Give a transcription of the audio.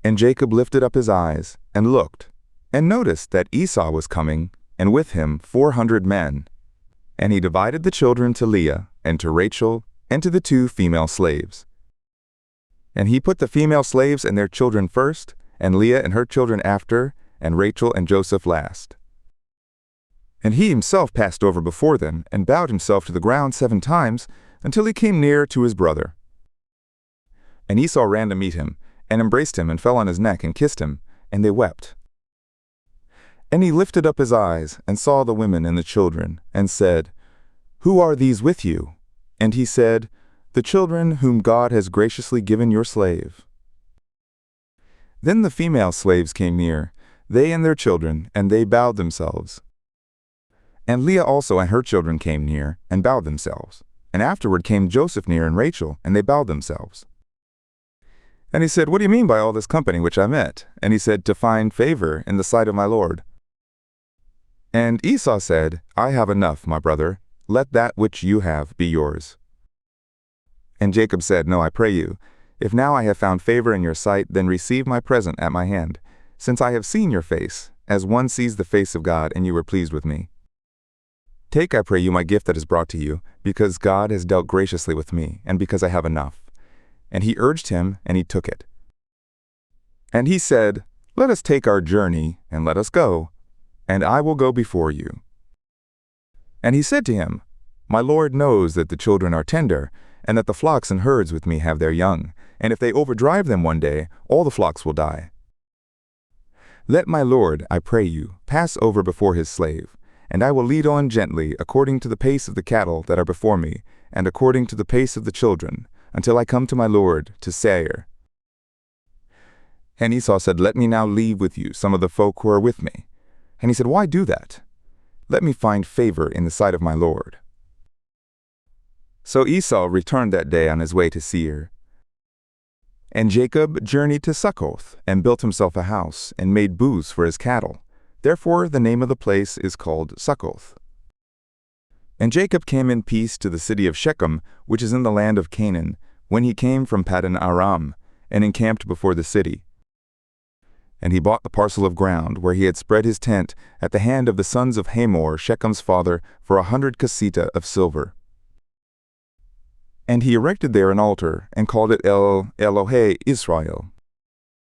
And Jacob lifted up his eyes, and looked, and noticed that Esau was coming, and with him 400 men. And he divided the children to Leah, and to Rachel, and to the 2 female slaves. And he put the female slaves and their children first, and Leah and her children after, and Rachel and Joseph last. And he himself passed over before them, and bowed himself to the ground 7 times, until he came near to his brother. And Esau ran to meet him, and embraced him, and fell on his neck, and kissed him, and they wept. And he lifted up his eyes, and saw the women and the children, and said, Who are these with you? And he said, The children whom God has graciously given your slave. Then the female slaves came near, they and their children, and they bowed themselves. And Leah also and her children came near, and bowed themselves. And afterward came Joseph near and Rachel, and they bowed themselves. And he said, What do you mean by all this company which I met? And he said, To find favor in the sight of my Lord. And Esau said, I have enough, my brother. Let that which you have be yours. And Jacob said, No, I pray you, if now I have found favor in your sight, then receive my present at my hand, since I have seen your face, as one sees the face of God, and you were pleased with me. Take, I pray you, my gift that is brought to you, because God has dealt graciously with me, and because I have enough. And he urged him, and he took it. And he said, Let us take our journey, and let us go, and I will go before you. And he said to him, My Lord knows that the children are tender, and that the flocks and herds with me have their young, and if they overdrive them one day, all the flocks will die. Let my Lord, I pray you, pass over before his slave, and I will lead on gently according to the pace of the cattle that are before me, and according to the pace of the children, until I come to my Lord, to Seir. And Esau said, Let me now leave with you some of the folk who are with me. And he said, Why do that? Let me find favor in the sight of my Lord. So Esau returned that day on his way to Seir. And Jacob journeyed to Succoth, and built himself a house, and made booths for his cattle. Therefore the name of the place is called Succoth. And Jacob came in peace to the city of Shechem, which is in the land of Canaan, when he came from Paddan Aram, and encamped before the city. And he bought the parcel of ground where he had spread his tent at the hand of the sons of Hamor, Shechem's father, for 100 kesita of silver. And he erected there an altar, and called it El Elohe Israel.